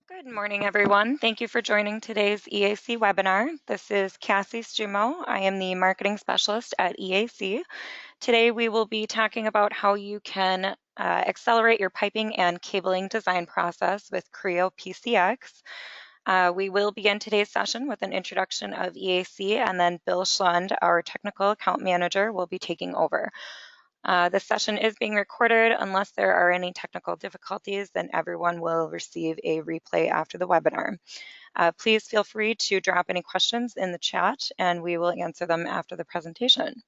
Good morning, everyone. Thank you for joining today's EAC webinar. This is Cassie Stumo. I am the marketing specialist at EAC. Today, we will be talking about how you can accelerate your piping and cabling design process with Creo PCX. We will begin today's session with an introduction of EAC, and then Bill Schlund, our technical account manager, will be taking over. This session is being recorded. Unless there are any technical difficulties, then everyone will receive a replay after the webinar. Please feel free to drop any questions in the chat and we will answer them after the presentation.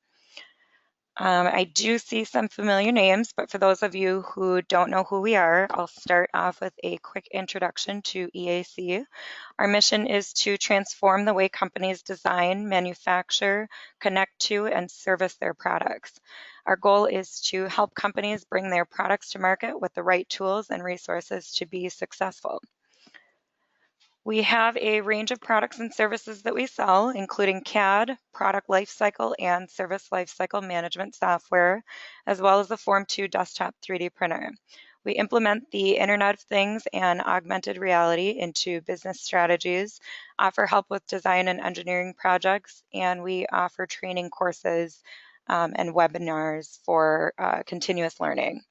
I do see some familiar names, but for those of you who don't know who we are, I'll start off with a quick introduction to EAC. Our mission is to transform the way companies design, manufacture, connect to, and service their products. Our goal is to help companies bring their products to market with the right tools and resources to be successful. We have a range of products and services that we sell, including CAD, product lifecycle, and service lifecycle management software, as well as the Form 2 desktop 3D printer. We implement the Internet of Things and augmented reality into business strategies, offer help with design and engineering projects, and we offer training courses and webinars for continuous learning.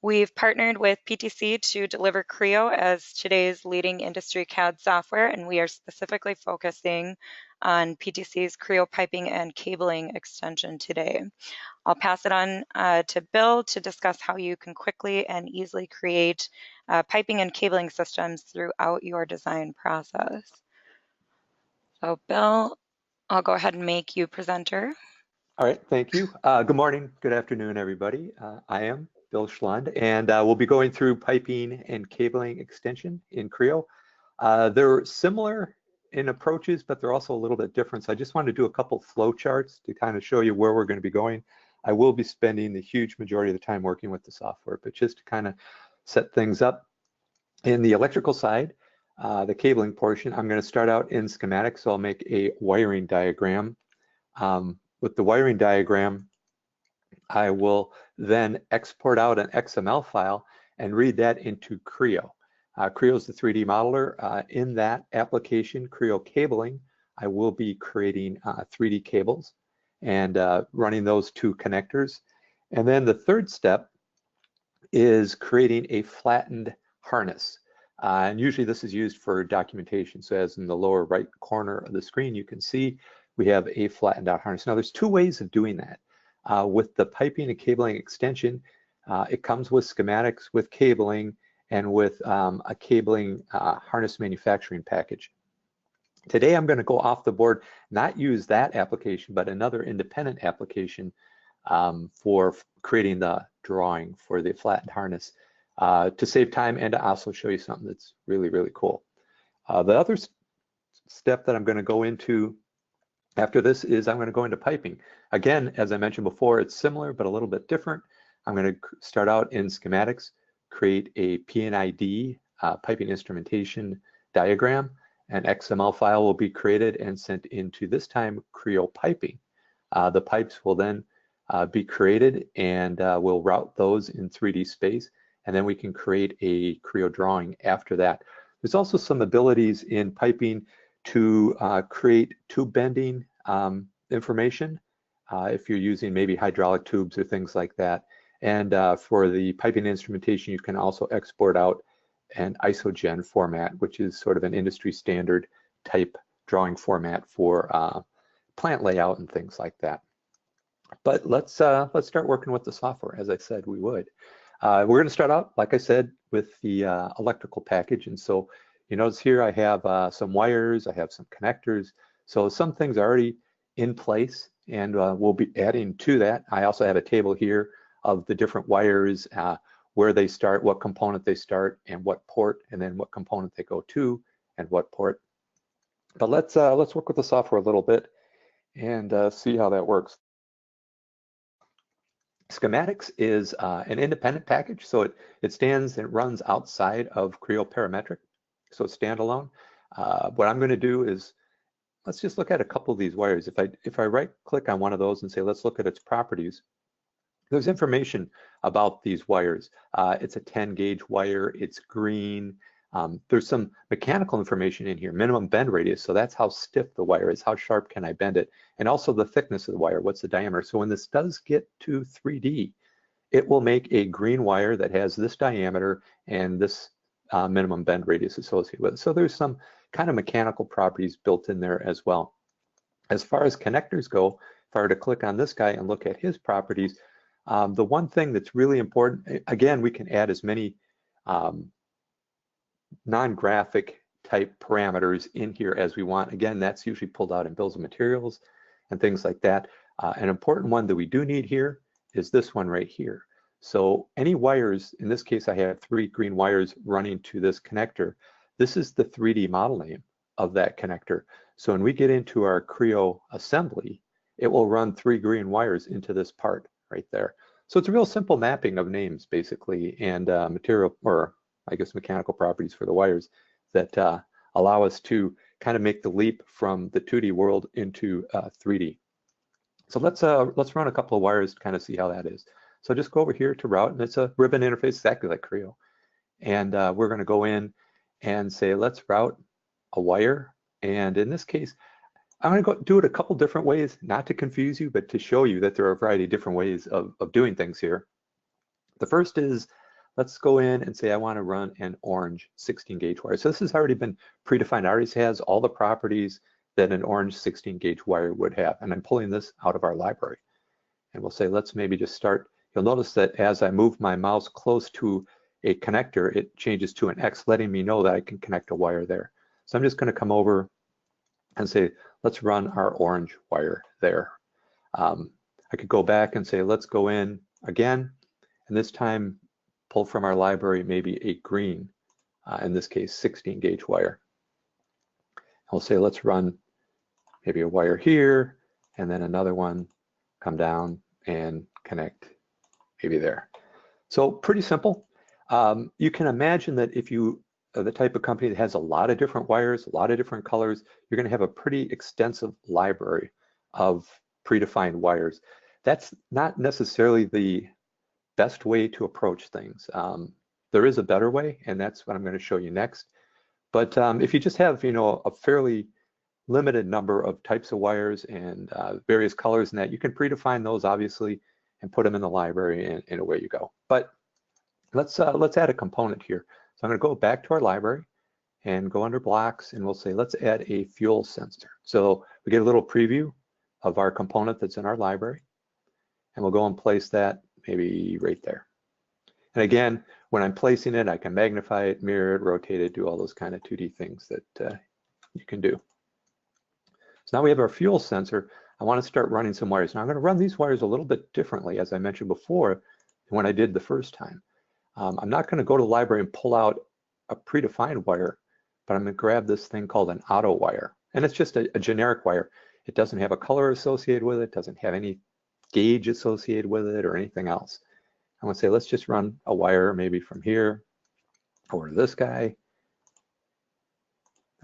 We've partnered with PTC to deliver Creo as today's leading industry CAD software, and we are specifically focusing on PTC's Creo piping and cabling extension today. I'll pass it on to Bill to discuss how you can quickly and easily create piping and cabling systems throughout your design process. So Bill, I'll go ahead and make you presenter. All right, thank you. Good morning, good afternoon, everybody. I am Bill Schlund, and we'll be going through piping and cabling extension in Creo. They're similar in approaches, but they're also a little bit different. So I just wanted to do a couple flow charts to kind of show you where we're going to be going. I will be spending the huge majority of the time working with the software, but just to kind of set things up. In the electrical side, the cabling portion, I'm going to start out in schematics, so I'll make a wiring diagram. With the wiring diagram, I will then export out an XML file and read that into Creo. Creo is the 3D modeler. In that application, Creo cabling, I will be creating 3D cables and running those two connectors. And then the third step is creating a flattened harness. And usually this is used for documentation. So as in the lower right corner of the screen, you can see we have a flattened out harness. Now there's two ways of doing that. With the piping and cabling extension, it comes with schematics, with cabling, and with a cabling harness manufacturing package. Today I'm going to go off the board, not use that application, but another independent application for creating the drawing for the flattened harness to save time and to also show you something that's really, really cool. The other step that I'm going to go into after this is I'm going to go into piping. Again, as I mentioned before, it's similar but a little bit different. I'm going to start out in schematics, create a PNID, piping instrumentation diagram. An XML file will be created and sent into, this time, Creo piping. The pipes will then be created and we'll route those in 3D space, and then we can create a Creo drawing after that. There's also some abilities in piping to create tube bending information if you're using maybe hydraulic tubes or things like that. And for the piping instrumentation, you can also export out an isogen format, which is sort of an industry standard type drawing format for plant layout and things like that. But let's start working with the software, as I said we would. We're going to start out, like I said, with the electrical package. And so you notice here I have some wires, I have some connectors. So some things are already in place, and we'll be adding to that. I also have a table here of the different wires, where they start, what component they start, and what port, and then what component they go to, and what port. But let's work with the software a little bit and see how that works. Schematics is an independent package, so it runs outside of Creo Parametric, so it's standalone. What I'm going to do is, let's just look at a couple of these wires. If I right click on one of those and say, let's look at its properties, there's information about these wires. It's a 10 gauge wire, it's green, There's some mechanical information in here, minimum bend radius, so that's how stiff the wire is, how sharp can I bend it, and also the thickness of the wire, what's the diameter. So when this does get to 3D, it will make a green wire that has this diameter and this minimum bend radius associated with it. So there's some kind of mechanical properties built in there as well. As far as connectors go, if I were to click on this guy and look at his properties, the one thing that's really important, again, we can add as many non-graphic type parameters in here as we want. Again, that's usually pulled out in bills of materials and things like that. An important one that we do need here is this one right here. So any wires, in this case I have 3 green wires running to this connector. This is the 3D model name of that connector. So when we get into our Creo assembly, it will run 3 green wires into this part right there. So it's a real simple mapping of names basically, and material, or I guess mechanical properties for the wires that allow us to kind of make the leap from the 2D world into 3D. So let's run a couple of wires to kind of see how that is. So just go over here to route, and it's a ribbon interface exactly like Creo. And we're going to go in and say, let's route a wire. And in this case, I'm going to go do it a couple different ways, not to confuse you, but to show you that there are a variety of different ways of doing things here. The first is, let's go in and say I want to run an orange 16 gauge wire. So this has already been predefined. It already has all the properties that an orange 16 gauge wire would have. And I'm pulling this out of our library. And we'll say, let's maybe just start. You'll notice that as I move my mouse close to a connector, it changes to an X, letting me know that I can connect a wire there. So I'm just going to come over and say, let's run our orange wire there. I could go back and say, let's go in again, and this time pull from our library maybe a green, in this case 16 gauge wire. I'll say, let's run maybe a wire here, and then another one, come down and connect maybe there. So pretty simple. You can imagine that if you are the type of company that has a lot of different wires, a lot of different colors, you're going to have a pretty extensive library of predefined wires. That's not necessarily the best way to approach things. There is a better way, and that's what I'm going to show you next. But if you just have, a fairly limited number of types of wires and various colors and that, you can predefine those obviously and put them in the library, and away you go. But let's add a component here. So I'm going to go back to our library and go under blocks, and we'll say let's add a fuel sensor. So we get a little preview of our component that's in our library, and we'll go and place that maybe right there. And again, when I'm placing it, I can magnify it, mirror it, rotate it, do all those kind of 2D things that you can do. So now we have our fuel sensor. I want to start running some wires. Now I'm going to run these wires a little bit differently, as I mentioned before, than when I did the first time. I'm not going to go to the library and pull out a predefined wire, but I'm going to grab this thing called an auto wire. And it's just a generic wire. It doesn't have a color associated with it, doesn't have any gauge associated with it or anything else. I'm going to say, let's just run a wire maybe from here over to this guy,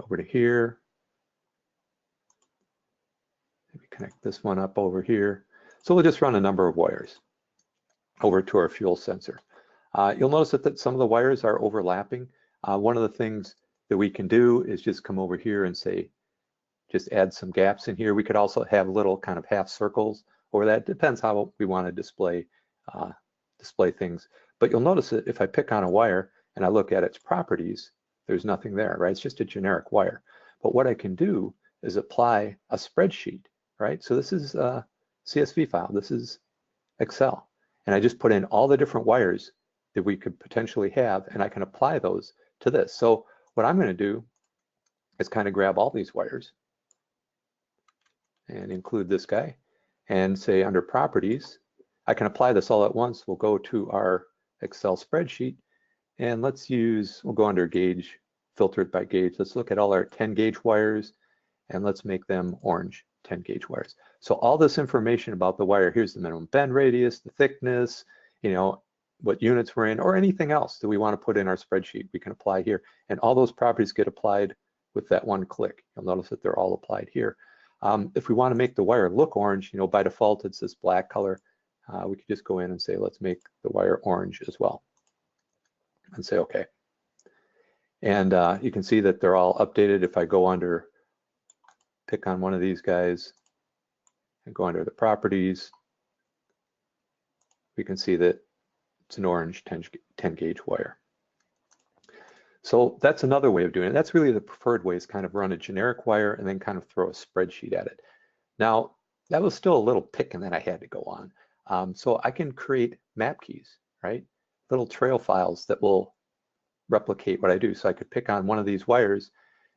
over to here. Maybe connect this one up over here. So we'll just run a number of wires over to our fuel sensor. You'll notice that some of the wires are overlapping. One of the things that we can do is just come over here and say, just add some gaps in here. We could also have little kind of half circles over that. Depends how we want to display things. But you'll notice that if I pick on a wire and I look at its properties, there's nothing there, right? It's just a generic wire. But what I can do is apply a spreadsheet, right? So this is a CSV file. This is Excel. And I just put in all the different wires that we could potentially have, and I can apply those to this. So what I'm going to do is kind of grab all these wires and include this guy and say under properties, I can apply this all at once. We'll go to our Excel spreadsheet, and we'll go under gauge, filtered by gauge. Let's look at all our 10 gauge wires, and let's make them orange 10 gauge wires. So all this information about the wire, here's the minimum bend radius, the thickness, what units we're in, or anything else that we want to put in our spreadsheet, we can apply here. And all those properties get applied with that one click. You'll notice that they're all applied here. If we want to make the wire look orange, by default it's this black color. We could just go in and say, let's make the wire orange as well, and say okay. And you can see that they're all updated. If I go under, pick on one of these guys and go under the properties, we can see that it's an orange 10 gauge wire. So that's another way of doing it. That's really the preferred way, is kind of run a generic wire and then kind of throw a spreadsheet at it. Now, that was still a little picking that I had to go on. So I can create map keys, right? Little trail files that will replicate what I do. So I could pick on one of these wires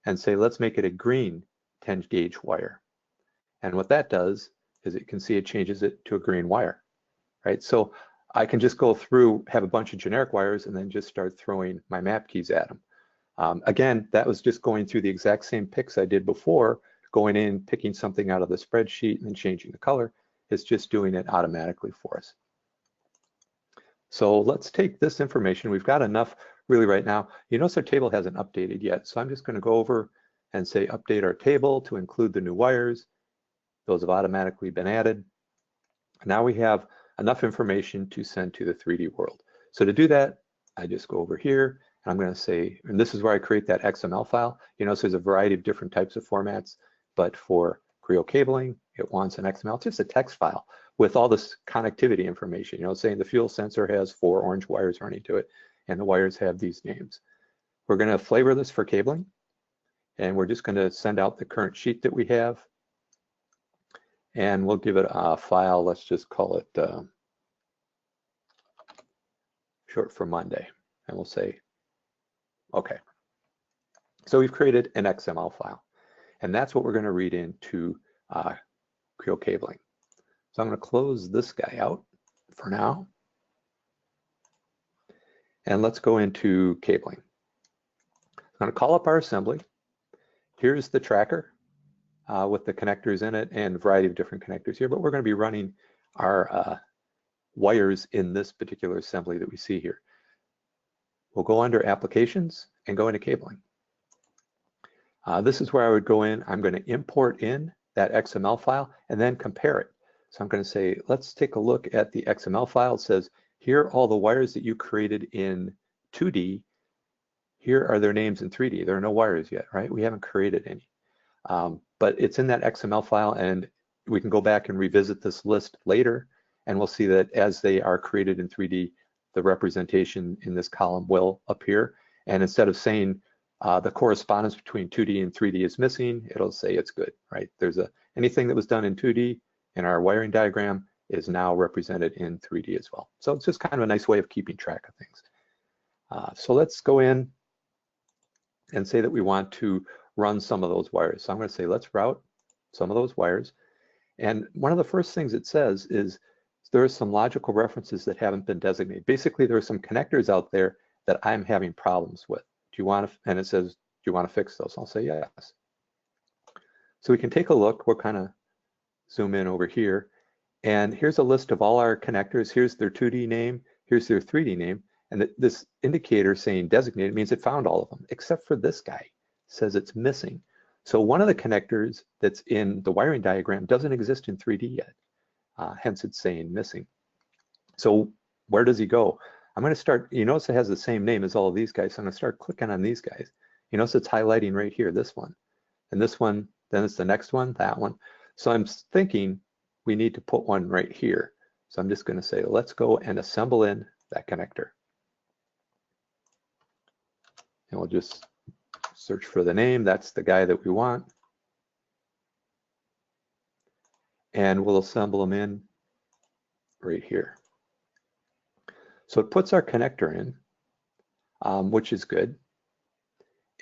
and say, let's make it a green 10 gauge wire. And what that does is you can see it changes it to a green wire, right? So I can just go through, have a bunch of generic wires, and then just start throwing my map keys at them. Again, that was just going through the exact same picks I did before, going in, picking something out of the spreadsheet, and then changing the color. It's just doing it automatically for us. So let's take this information. We've got enough really right now. You notice our table hasn't updated yet. So I'm just going to go over and say update our table to include the new wires. Those have automatically been added. Now we have enough information to send to the 3D world. So to do that, I just go over here and I'm going to say, and this is where I create that XML file. You notice there's a variety of different types of formats, but for Creo cabling, it wants an XML. It's just a text file with all this connectivity information, you know, saying the fuel sensor has 4 orange wires running to it, and the wires have these names. We're going to flavor this for cabling, and we're just going to send out the current sheet that we have, and we'll give it a file. Let's just call it short for Monday, and we'll say, okay. So we've created an XML file, and that's what we're going to read into Creo cabling. So I'm going to close this guy out for now. And let's go into cabling. I'm going to call up our assembly. Here's the tracker with the connectors in it and a variety of different connectors here, but we're going to be running our wires in this particular assembly that we see here. We'll go under applications and go into cabling. This is where I would go in. I'm going to import in that XML file and then compare it. So I'm going to say, let's take a look at the XML file. It says, here are all the wires that you created in 2D. Here are their names in 3D. There are no wires yet, right? We haven't created any. But it's in that XML file, and we can go back and revisit this list later, and we'll see that as they are created in 3D, the representation in this column will appear. And instead of saying the correspondence between 2D and 3D is missing, it'll say it's good, right? There's anything that was done in 2D in our wiring diagram is now represented in 3D as well. So it's just kind of a nice way of keeping track of things. So let's go in and say that we want to run some of those wires. So I'm going to say, let's route some of those wires. And one of the first things it says is there are some logical references that haven't been designated. Basically, there are some connectors out there that I'm having problems with. Do you want to, and it says, do you want to fix those? I'll say yes. So we can take a look. We'll kind of zoom in over here. And here's a list of all our connectors. Here's their 2D name. Here's their 3D name. And this indicator saying designated means it found all of them, except for this guy. It says it's missing. So one of the connectors that's in the wiring diagram doesn't exist in 3D yet. Hence it's saying missing. So where does he go? I'm going to start, you notice it has the same name as all of these guys. So I'm going to start clicking on these guys. You notice it's highlighting right here, this one. And this one, then it's the next one, that one. So I'm thinking we need to put one right here. So I'm just going to say, let's go and assemble in that connector. And we'll just search for the name. That's the guy that we want. And we'll assemble them in right here. So it puts our connector in, which is good.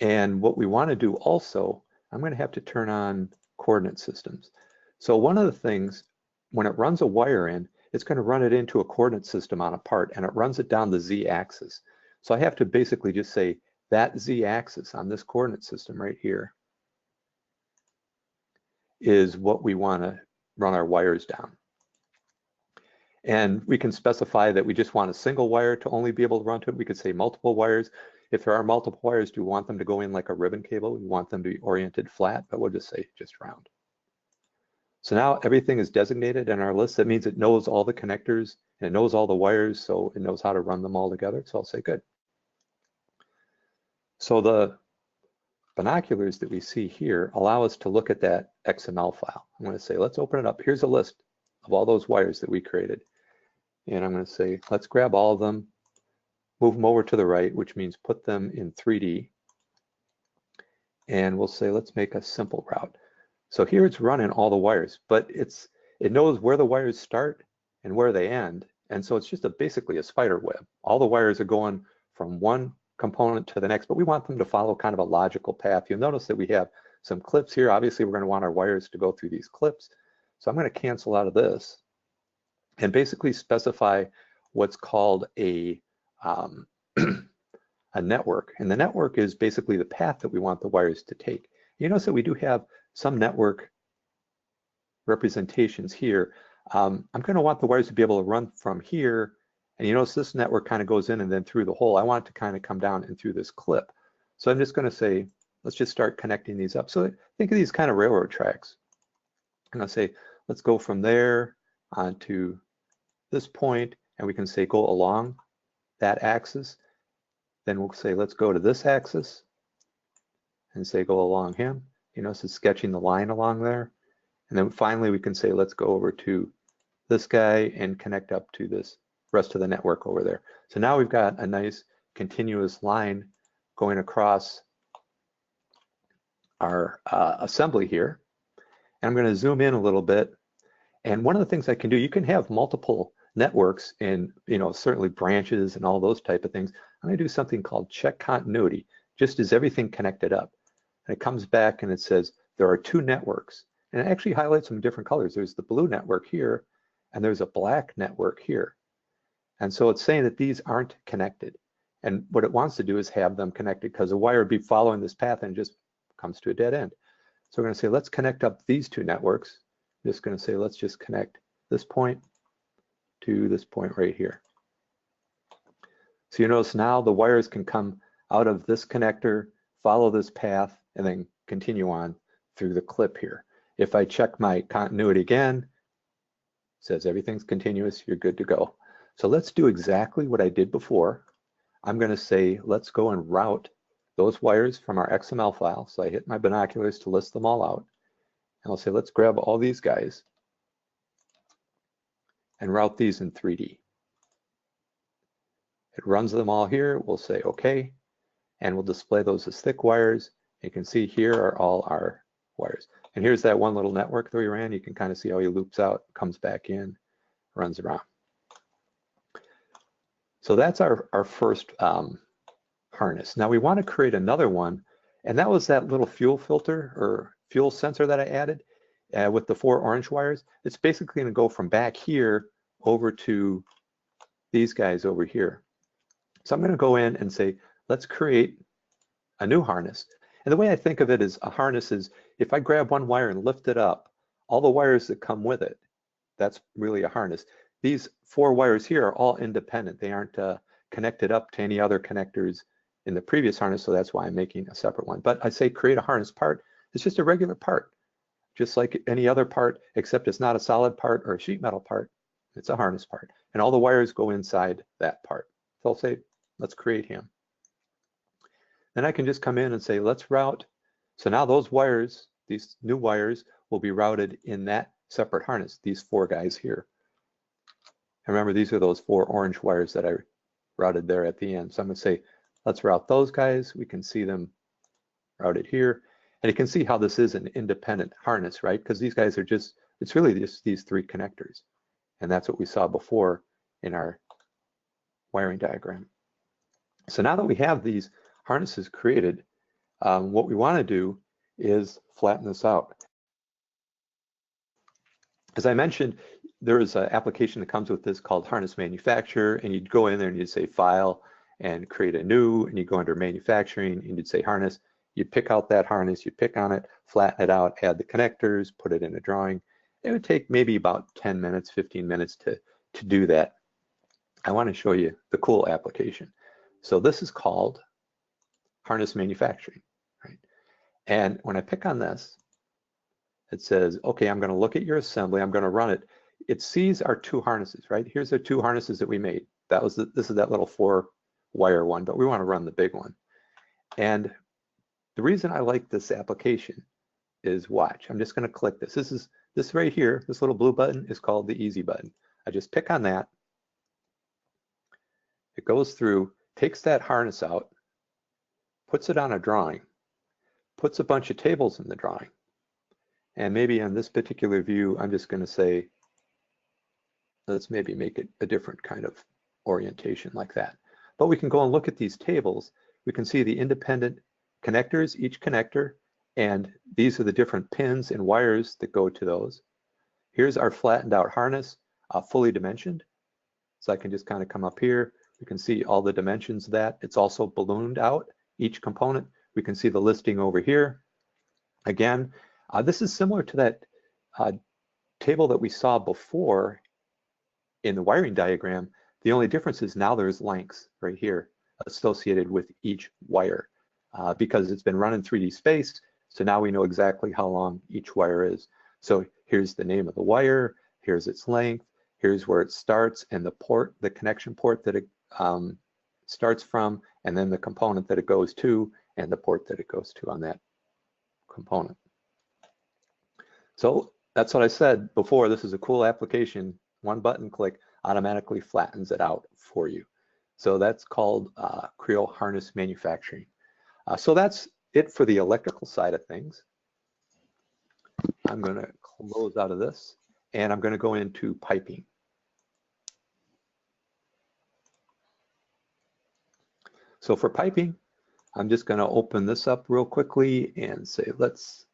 And what we want to do also, I'm going to have to turn on coordinate systems. So one of the things, when it runs a wire in, it's going to run it into a coordinate system on a part, and it runs it down the z-axis. So I have to basically just say that z-axis on this coordinate system right here is what we want to run our wires down. And we can specify that we just want a single wire to only be able to run to it. We could say multiple wires. If there are multiple wires, do we want them to go in like a ribbon cable? We want them to be oriented flat, but we'll just say just round. So now everything is designated in our list. That means it knows all the connectors and it knows all the wires, so it knows how to run them all together. So I'll say good. So the binoculars that we see here allow us to look at that XML file. I'm going to say, let's open it up. Here's a list of all those wires that we created. And I'm going to say, let's grab all of them, move them over to the right, which means put them in 3D. And we'll say, let's make a simple route. So here it's running all the wires, but it knows where the wires start and where they end. And so it's just basically a spider web. All the wires are going from one component to the next, but we want them to follow kind of a logical path. You'll notice that we have some clips here. Obviously, we're going to want our wires to go through these clips. So I'm going to cancel out of this and basically specify what's called a network. And the network is basically the path that we want the wires to take. You notice that we do have some network representations here. I'm going to want the wires to be able to run from here. And you notice this network kind of goes in and then through the hole. I want it to kind of come down and through this clip. So I'm just going to say, let's just start connecting these up. So think of these kind of railroad tracks. I'm going to say, let's go from there onto this point, and we can say go along that axis. Then we'll say, let's go to this axis and say go along him. You notice it's sketching the line along there. And then finally we can say, let's go over to this guy and connect up to this rest of the network over there. So now we've got a nice continuous line going across our assembly here. And I'm going to zoom in a little bit. And one of the things I can do, you can have multiple networks and certainly branches and all those type of things. I'm going to do something called check continuity. Just is everything connected up? And it comes back and it says there are two networks. And it actually highlights some different colors. There's the blue network here, and there's a black network here. And so it's saying that these aren't connected. And what it wants to do is have them connected, because a wire would be following this path and it just comes to a dead end. So we're going to say, let's connect up these two networks. I'm just going to say, let's just connect this point to this point right here. So you notice now the wires can come out of this connector, follow this path, and then continue on through the clip here. If I check my continuity again, it says everything's continuous, you're good to go. So let's do exactly what I did before. I'm going to say, let's go and route those wires from our XML file. So I hit my binoculars to list them all out. And I'll say, let's grab all these guys and route these in 3D. It runs them all here. We'll say OK, and we'll display those as thick wires. You can see here are all our wires. And here's that one little network that we ran. You can kind of see how he loops out, comes back in, runs around. So that's our first harness. Now we want to create another one, and that was that little fuel filter or fuel sensor that I added with the 4 orange wires. It's basically going to go from back here over to these guys over here. So I'm going to go in and say, let's create a new harness. And the way I think of it is a harness is if I grab one wire and lift it up, all the wires that come with it, that's really a harness. These 4 wires here are all independent. They aren't connected up to any other connectors in the previous harness, so that's why I'm making a separate one. But I say create a harness part. It's just a regular part, just like any other part, except it's not a solid part or a sheet metal part. It's a harness part. And all the wires go inside that part. So I'll say, let's create him. Then I can just come in and say, let's route. So now those wires, these new wires, will be routed in that separate harness, these 4 guys here. And remember, these are those 4 orange wires that I routed there at the end. So I'm going to say, let's route those guys. We can see them routed here. And you can see how this is an independent harness, right? Because these guys are just, it's really just these 3 connectors. And that's what we saw before in our wiring diagram. So now that we have these harnesses created, what we want to do is flatten this out. As I mentioned, there is an application that comes with this called Harness Manufacturer, and you'd go in there and you'd say File and create a new, and you go under Manufacturing and you'd say Harness. You'd pick out that harness, you'd pick on it, flatten it out, add the connectors, put it in a drawing. It would take maybe about 10 minutes, 15 minutes to do that. I want to show you the cool application. So this is called Harness Manufacturing, right? And when I pick on this, it says, okay, I'm going to look at your assembly, I'm going to run it. It sees our 2 harnesses, right? Here's the 2 harnesses that we made. That was this is that little 4 wire one, but we want to run the big one. And the reason I like this application is watch. I'm just going to click this. This right here, this little blue button is called the easy button. I just pick on that. It goes through, takes that harness out, puts it on a drawing, puts a bunch of tables in the drawing. And maybe on this particular view, I'm just going to say, let's maybe make it a different kind of orientation like that. But we can go and look at these tables. We can see the independent connectors, each connector, and these are the different pins and wires that go to those. Here's our flattened out harness, fully dimensioned. So I can just kind of come up here. We can see all the dimensions of that. It's also ballooned out, each component. We can see the listing over here. Again, this is similar to that table that we saw before in the wiring diagram. The only difference is now there's lengths right here associated with each wire because it's been run in 3D space. So now we know exactly how long each wire is. So here's the name of the wire, here's its length, here's where it starts and the port, the connection port that it starts from, and then the component that it goes to and the port that it goes to on that component. So that's what I said before. This is a cool application. One button click automatically flattens it out for you. So that's called Creo harness manufacturing. So that's it for the electrical side of things. I'm going to close out of this and I'm going to go into piping. So for piping, I'm just going to open this up real quickly and say, let's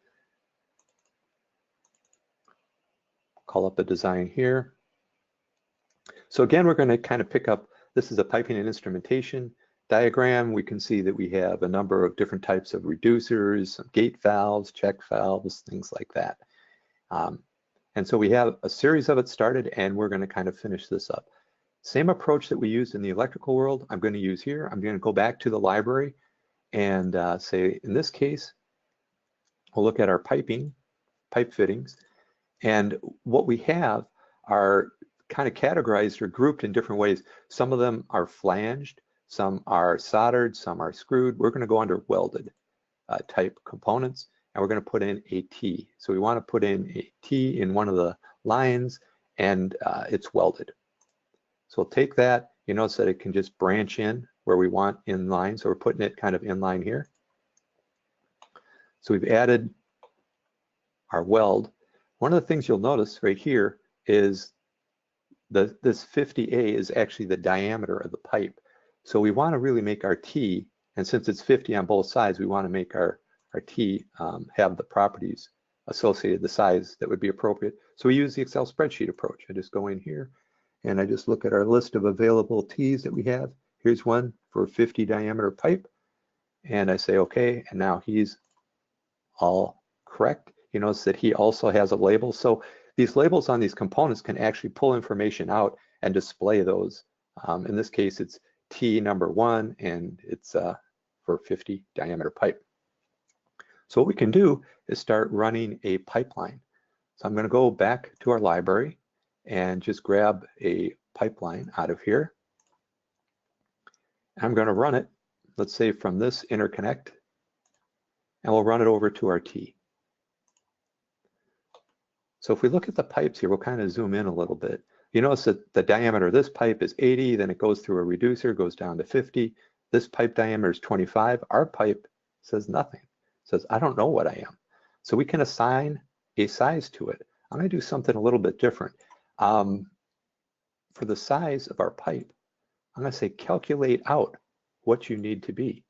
call up a design here. So again, we're going to kind of pick up, this is a piping and instrumentation diagram. We can see that we have a number of different types of reducers, some gate valves, check valves, things like that. And so we have a series of it started and we're going to kind of finish this up. Same approach that we used in the electrical world, I'm going to use here. I'm going to go back to the library and say, in this case, we'll look at our pipe fittings. And what we have are kind of categorized or grouped in different ways. Some of them are flanged, some are soldered, some are screwed. We're going to go under welded type components, and we're going to put in a T. So we want to put in a T in one of the lines, and it's welded. So we'll take that. You notice that it can just branch in where we want in line. So we're putting it kind of in line here. So we've added our weld. One of the things you'll notice right here is this 50A is actually the diameter of the pipe. So we want to really make our T, and since it's 50 on both sides, we want to make our T have the properties associated, the size that would be appropriate. So we use the Excel spreadsheet approach. I just go in here and I just look at our list of available T's that we have. Here's one for 50 diameter pipe. And I say, okay, and now he's all correct. You notice that he also has a label. So these labels on these components can actually pull information out and display those. In this case, it's T number 1, and it's for 50 diameter pipe. So what we can do is start running a pipeline. So I'm going to go back to our library and just grab a pipeline out of here. I'm going to run it, let's say from this interconnect, and we'll run it over to our T. So if we look at the pipes here, we'll kind of zoom in a little bit. You notice that the diameter of this pipe is 80, then it goes through a reducer, goes down to 50. This pipe diameter is 25. Our pipe says nothing. It says, I don't know what I am. So we can assign a size to it. I'm going to do something a little bit different. For the size of our pipe, I'm going to say calculate out what you need to be.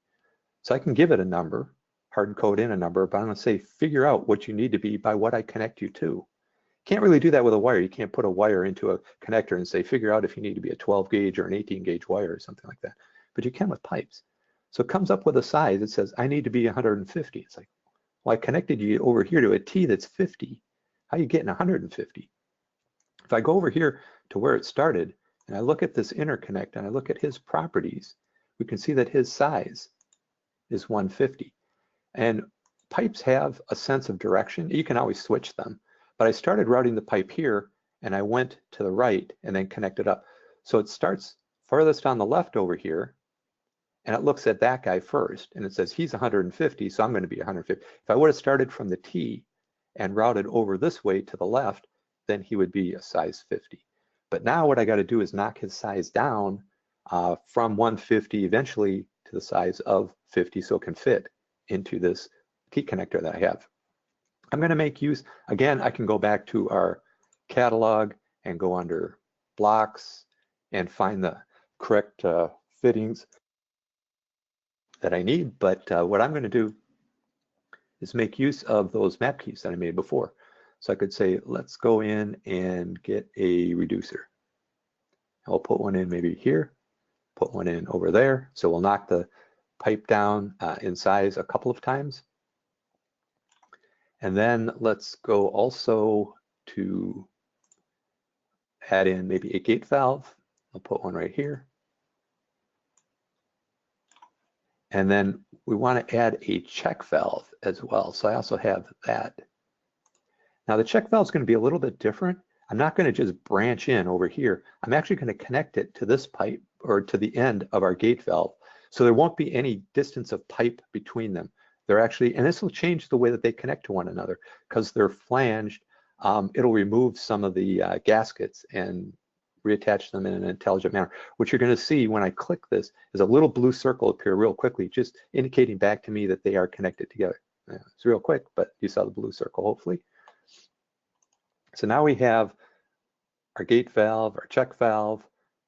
So I can give it a number, hard code in a number, but I'm going to say figure out what you need to be by what I connect you to. Can't really do that with a wire. You can't put a wire into a connector and say figure out if you need to be a 12 gauge or an 18 gauge wire or something like that. But you can with pipes. So it comes up with a size. It says I need to be 150. It's like, well, I connected you over here to a T that's 50. How are you getting 150? If I go over here to where it started and I look at this interconnect and I look at his properties, we can see that his size is 150. And pipes have a sense of direction. You can always switch them. But I started routing the pipe here and I went to the right and then connected up. So it starts farthest on the left over here and it looks at that guy first, and it says he's 150, so I'm going to be 150. If I would have started from the T and routed over this way to the left, then he would be a size 50. But now what I got to do is knock his size down from 150 eventually to the size of 50 so it can fit into this T connector that I have. I'm going to make use, again, I can go back to our catalog and go under blocks and find the correct fittings that I need. But what I'm going to do is make use of those map keys that I made before. So I could say, let's go in and get a reducer. I'll put one in maybe here, put one in over there. So we'll knock the pipe down in size a couple of times. And then let's go also to add in maybe a gate valve. I'll put one right here. And then we want to add a check valve as well. So I also have that. Now the check valve is going to be a little bit different. I'm not going to just branch in over here. I'm actually going to connect it to this pipe or to the end of our gate valve. So there won't be any distance of pipe between them. They're actually, and this will change the way that they connect to one another because they're flanged. It'll remove some of the gaskets and reattach them in an intelligent manner. What you're going to see when I click this is a little blue circle appear real quickly, just indicating back to me that they are connected together. It's real quick, but you saw the blue circle, hopefully. So now we have our gate valve, our check valve,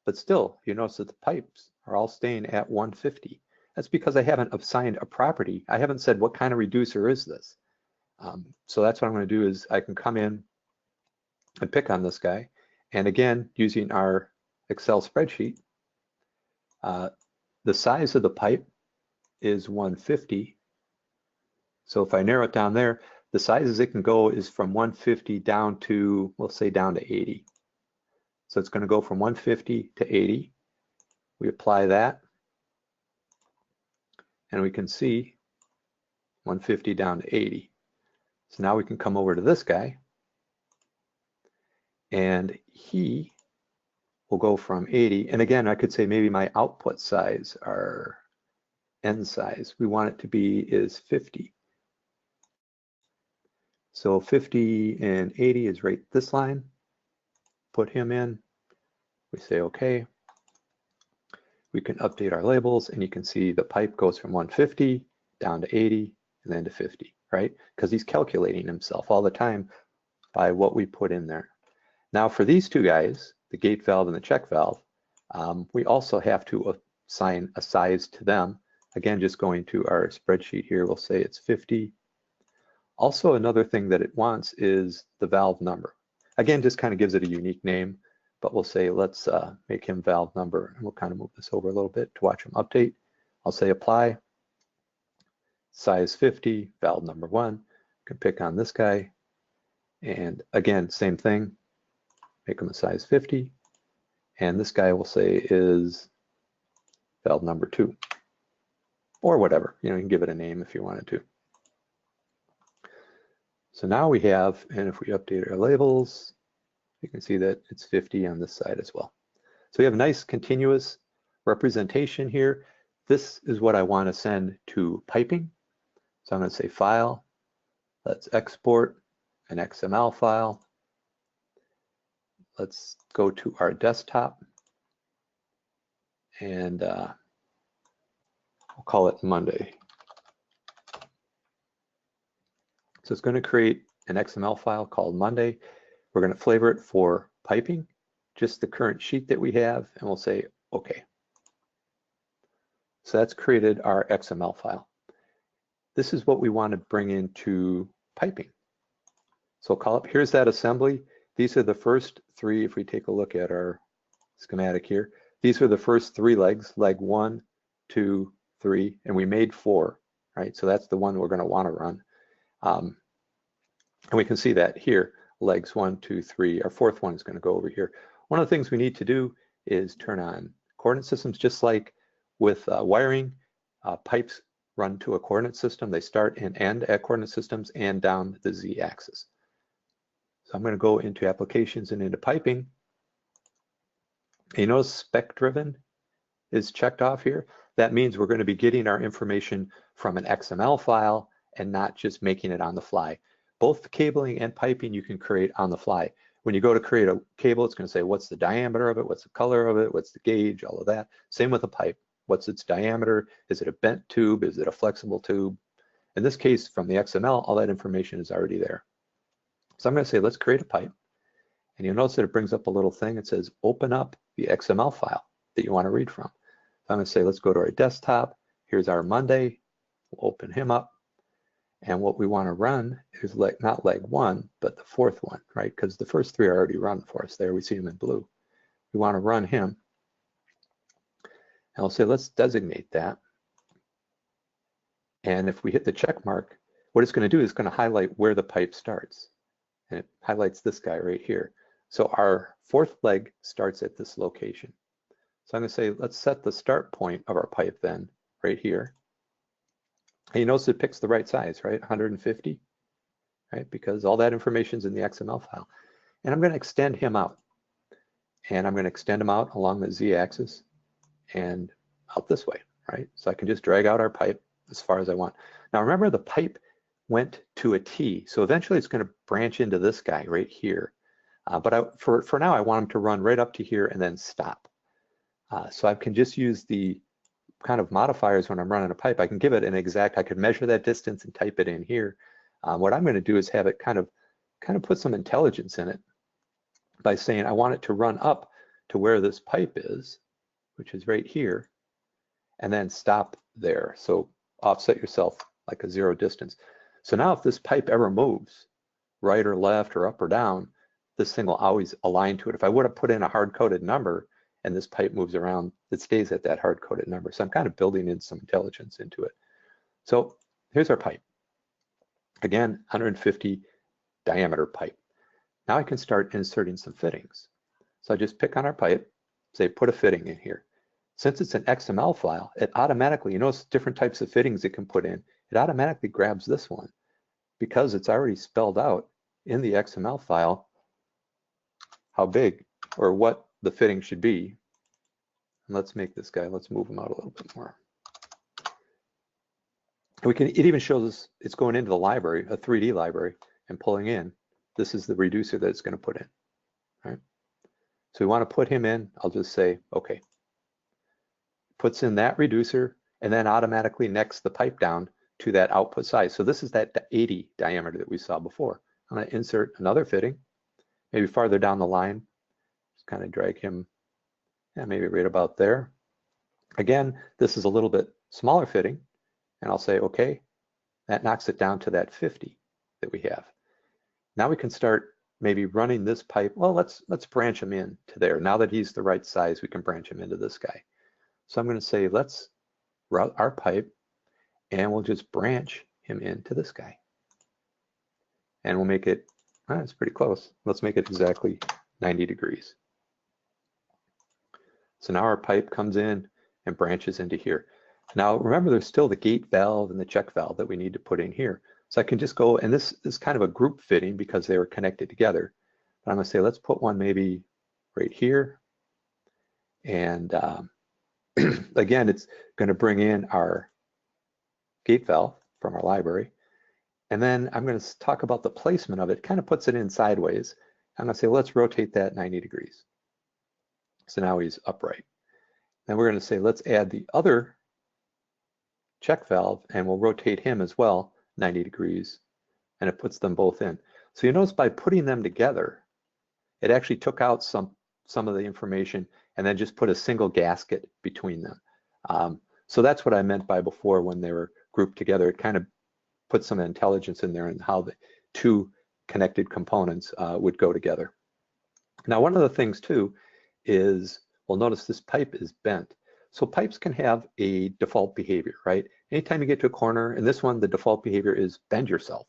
but still, you notice that the pipes are all staying at 150. That's because I haven't assigned a property. I haven't said what kind of reducer is this. So that's what I'm going to do is I can come in and pick on this guy. And again, using our Excel spreadsheet, the size of the pipe is 150. So if I narrow it down there, the sizes it can go is from 150 down to, we'll say down to 80. So it's going to go from 150 to 80. We apply that, and we can see 150 down to 80. So now we can come over to this guy, and he will go from 80. And again, I could say maybe my output size, our end size, we want it to be is 50. So 50 and 80 is right this line. Put him in. We say OK. We can update our labels, and you can see the pipe goes from 150 down to 80 and then to 50, right? Because he's calculating himself all the time by what we put in there. Now for these two guys, the gate valve and the check valve, we also have to assign a size to them. Again, just going to our spreadsheet here, we'll say it's 50. Also, another thing that it wants is the valve number. Again, just kind of gives it a unique name, but we'll say let's make him valve number, and we'll kind of move this over a little bit to watch him update. I'll say apply, size 50, valve number 1. Can pick on this guy, and again, same thing, make him a size 50, and this guy will say is valve number 2, or whatever. You know, you can give it a name if you wanted to. So now we have, and if we update our labels, you can see that it's 50 on this side as well. So we have a nice continuous representation here. This is what I want to send to piping. So I'm going to say File, let's export an XML file. Let's go to our desktop, and we'll call it Monday. So it's going to create an XML file called Monday. We're going to flavor it for piping, just the current sheet that we have, and we'll say OK. So that's created our XML file. This is what we want to bring into piping. So we'll call up, here's that assembly. These are the first 3, if we take a look at our schematic here. These are the first 3 legs, leg 1, 2, 3, and we made 4, right? So that's the one we're going to want to run. And we can see that here, legs 1, 2, 3, our 4th one is going to go over here. One of the things we need to do is turn on coordinate systems, just like with wiring. Pipes run to a coordinate system. They start and end at coordinate systems and down the z-axis. So I'm going to go into applications and into piping. You notice spec driven is checked off here. That means we're going to be getting our information from an XML file and not just making it on the fly. Both the cabling and piping you can create on the fly. When you go to create a cable, it's going to say what's the diameter of it, what's the color of it, what's the gauge, all of that. Same with a pipe. What's its diameter? Is it a bent tube? Is it a flexible tube? In this case, from the XML, all that information is already there. So I'm going to say, let's create a pipe. And you'll notice that it brings up a little thing. It says, open up the XML file that you want to read from. So I'm going to say, let's go to our desktop. Here's our Monday. We'll open him up. And what we want to run is not leg 1, but the 4th one, right? Because the first 3 are already run for us. There we see him in blue. We want to run him. And I'll say, let's designate that. And if we hit the check mark, what it's going to do is going to highlight where the pipe starts. And it highlights this guy right here. So our 4th leg starts at this location. So I'm going to say, let's set the start point of our pipe then, right here. And you notice it picks the right size, right? 150, right? Because all that information is in the XML file. And I'm going to extend him out. And I'm going to extend him out along the Z-axis and out this way, right? So I can just drag out our pipe as far as I want. Now remember, the pipe went to a T, so eventually it's going to branch into this guy right here. But for now, I want him to run right up to here and then stop. So I can just use the kind of modifiers when I'm running a pipe. I can give it an exact, I could measure that distance and type it in here. What I'm going to do is have it kind of put some intelligence in it by saying I want it to run up to where this pipe is, which is right here, and then stop there. So offset yourself like a 0 distance. So now if this pipe ever moves right or left or up or down, this thing will always align to it. If I would have put in a hard-coded number and this pipe moves around, it stays at that hard-coded number. So I'm kind of building in some intelligence into it. So here's our pipe. Again, 150 diameter pipe. Now I can start inserting some fittings. So I just pick on our pipe, say put a fitting in here. Since it's an XML file, it automatically, you notice different types of fittings it can put in. It automatically grabs this one because it's already spelled out in the XML file how big or what the fitting should be. And let's make this guy, let's move him out a little bit more. It even shows us it's going into the library, a 3D library, and pulling in. This is the reducer that it's going to put in. Right? So we want to put him in. I'll just say, okay. Puts in that reducer and then automatically necks the pipe down to that output size. So this is that 80 diameter that we saw before. I'm going to insert another fitting, maybe farther down the line. Just kind of drag him, maybe right about there. Again, this is a little bit smaller fitting, and I'll say, okay, that knocks it down to that 50 that we have. Now we can start maybe running this pipe. Well, let's branch him in to there. Now that he's the right size, we can branch him into this guy. So I'm going to say, let's route our pipe, and we'll just branch him into this guy. And we'll make it, it's pretty close. Let's make it exactly 90 degrees. So now our pipe comes in and branches into here. Now remember, there's still the gate valve and the check valve that we need to put in here. So I can just go, and this is kind of a group fitting because they were connected together. But I'm going to say, let's put one maybe right here. And again, it's going to bring in our gate valve from our library. And then I'm going to talk about the placement of it. Kind of puts it in sideways. I'm going to say, let's rotate that 90 degrees. So now he's upright. Then we're going to say, let's add the other check valve, and we'll rotate him as well 90 degrees. And it puts them both in. So you notice by putting them together, it actually took out some of the information and then just put a single gasket between them. So that's what I meant by before when they were grouped together. It kind of put some intelligence in there and how the two connected components would go together. Now, one of the things too is, well, notice this pipe is bent. So pipes can have a default behavior, right? Anytime you get to a corner, and this one, the default behavior is bend yourself.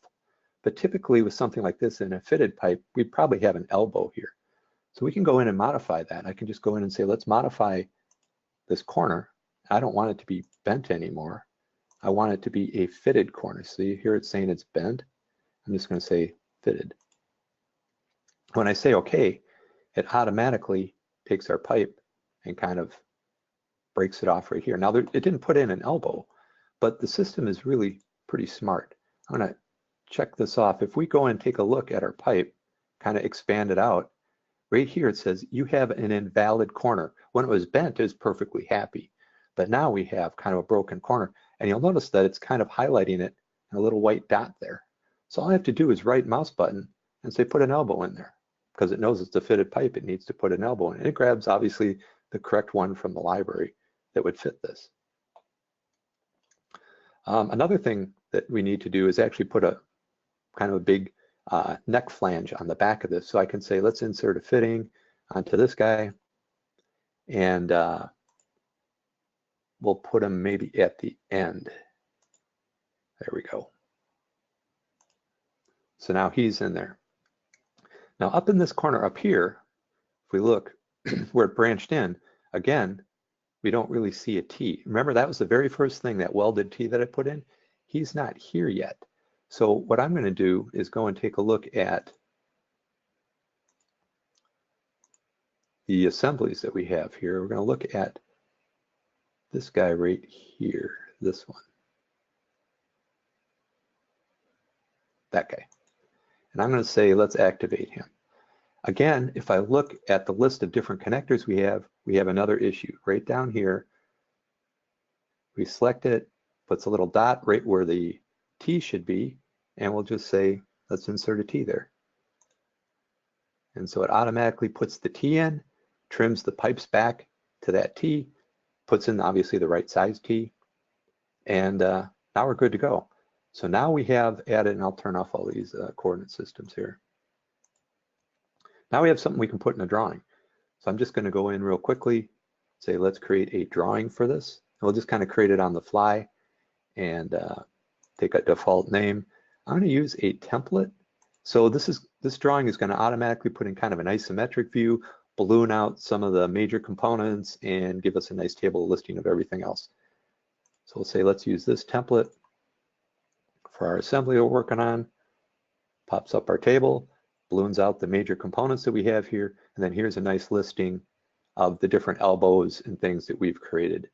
But typically with something like this in a fitted pipe, we'd probably have an elbow here. So we can go in and modify that. I can just go in and say, let's modify this corner. I don't want it to be bent anymore. I want it to be a fitted corner. See here it's saying it's bent. I'm just going to say fitted. When I say okay, it automatically takes our pipe and kind of breaks it off right here. Now, it didn't put in an elbow, but the system is really pretty smart. I'm gonna check this off. If we go and take a look at our pipe, kind of expand it out, right here it says you have an invalid corner. When it was bent, it was perfectly happy. But now we have kind of a broken corner. And you'll notice that it's kind of highlighting it in a little white dot there. So all I have to do is right mouse button and say put an elbow in there. Because it knows it's a fitted pipe, it needs to put an elbow in. And it grabs obviously the correct one from the library that would fit this. Another thing that we need to do is actually put a kind of a big neck flange on the back of this. So I can say, let's insert a fitting onto this guy, and we'll put him maybe at the end. There we go. So now he's in there. Now up in this corner up here, if we look where it branched in, again, we don't really see a T. Remember, that was the very first thing, that welded T that I put in. He's not here yet. So what I'm going to do is go and take a look at the assemblies that we have here. We're going to look at this guy right here, this one. That guy. And I'm going to say, let's activate him. Again, if I look at the list of different connectors we have another issue. Right down here, we select it, puts a little dot right where the T should be, and we'll just say, let's insert a T there. And so it automatically puts the T in, trims the pipes back to that T, puts in obviously the right size T, and now we're good to go. So now we have added, and I'll turn off all these coordinate systems here. Now we have something we can put in a drawing. So I'm just going to go in real quickly, say let's create a drawing for this. And we'll just kind of create it on the fly and take a default name. I'm going to use a template. So this drawing is going to automatically put in kind of an isometric view, balloon out some of the major components, and give us a nice table listing of everything else. So we'll say let's use this template for our assembly we're working on. Pops up our table, balloons out the major components that we have here, and then here's a nice listing of the different elbows and things that we've created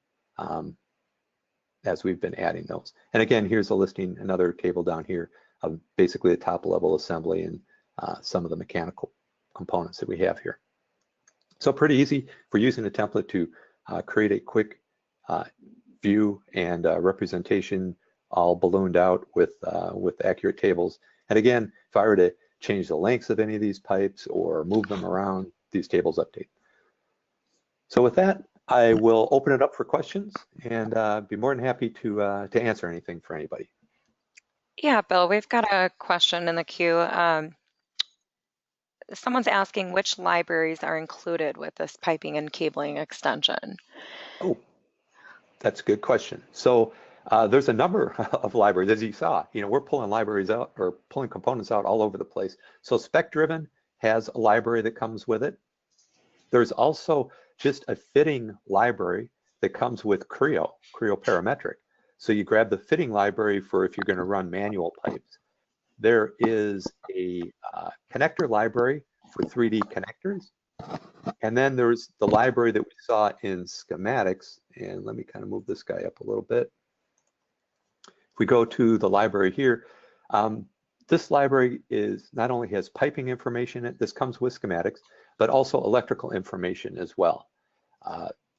as we've been adding those. And again, here's a listing, another table down here of basically the top level assembly and some of the mechanical components that we have here. So pretty easy for using a template to create a quick view and representation all ballooned out with accurate tables. And again, if I were to change the lengths of any of these pipes or move them around, these tables update. So with that, I will open it up for questions and be more than happy to answer anything for anybody. Yeah, Bill, we've got a question in the queue. Someone's asking which libraries are included with this piping and cabling extension. Oh, that's a good question. So there's a number of libraries, as you saw. You know, we're pulling libraries out or pulling components out all over the place. So spec-driven has a library that comes with it. There's also just a fitting library that comes with Creo parametric. So you grab the fitting library for if you're going to run manual pipes. There is a connector library for 3D connectors. And then there's the library that we saw in schematics. And let me kind of move this guy up a little bit. If we go to the library here, this library is not only has piping information in it, this comes with schematics, but also electrical information as well.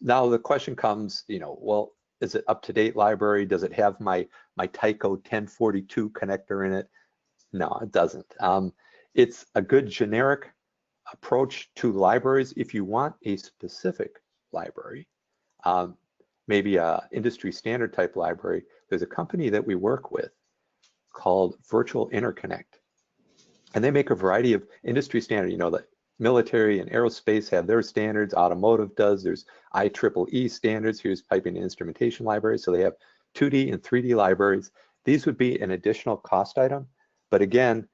Now the question comes, you know, well, is it up-to-date library? Does it have my Tyco 1042 connector in it? No, it doesn't. It's a good generic approach to libraries. If you want a specific library, maybe a industry standard type library, there's a company that we work with called Virtual Interconnect. And they make a variety of industry standard, you know, the military and aerospace have their standards, automotive does, there's IEEE standards, here's piping and instrumentation libraries. So they have 2D and 3D libraries. These would be an additional cost item. But again,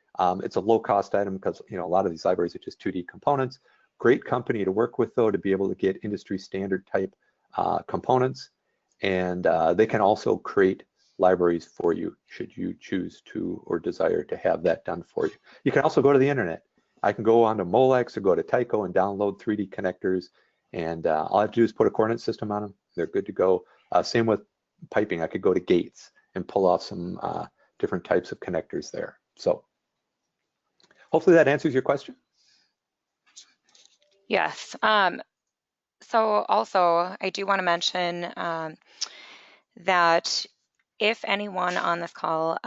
it's a low cost item because, you know, a lot of these libraries are just 2D components. Great company to work with though, to be able to get industry standard type components. And they can also create libraries for you should you choose to or desire to have that done for you. You can also go to the internet. I can go onto Molex or go to Tyco and download 3D connectors, and all I have to do is put a coordinate system on them, They're good to go. Same with piping. I could go to gates and pull off some different types of connectors there. So hopefully that answers your question. Yes. So also, I do want to mention that if anyone on this call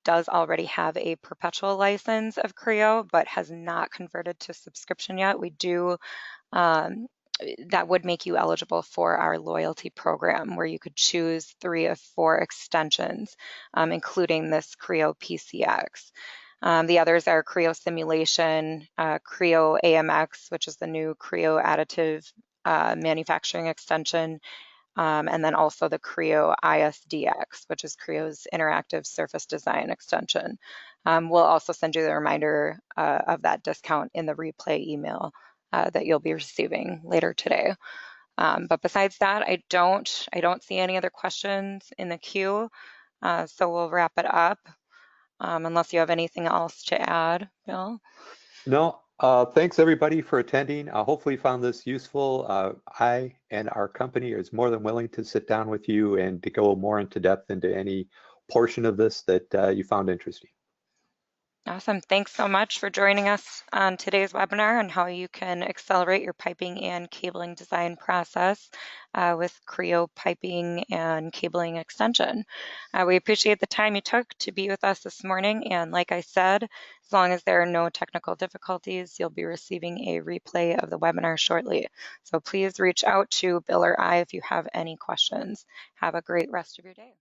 does already have a perpetual license of Creo but has not converted to subscription yet, we do um, that would make you eligible for our loyalty program where you could choose 3 of 4 extensions, including this Creo PCX. The others are Creo Simulation, Creo AMX, which is the new Creo additive manufacturing extension, and then also the Creo ISDX, which is Creo's interactive surface design extension. We'll also send you the reminder of that discount in the replay email that you'll be receiving later today. But besides that, I don't see any other questions in the queue. So we'll wrap it up unless you have anything else to add, Bill. No, thanks everybody for attending. Hopefully you found this useful. I and our company is more than willing to sit down with you and to go more into depth into any portion of this that you found interesting. Awesome. Thanks so much for joining us on today's webinar on how you can accelerate your piping and cabling design process with Creo piping and cabling extension. We appreciate the time you took to be with us this morning. And like I said, as long as there are no technical difficulties, you'll be receiving a replay of the webinar shortly. So please reach out to Bill or I if you have any questions. Have a great rest of your day.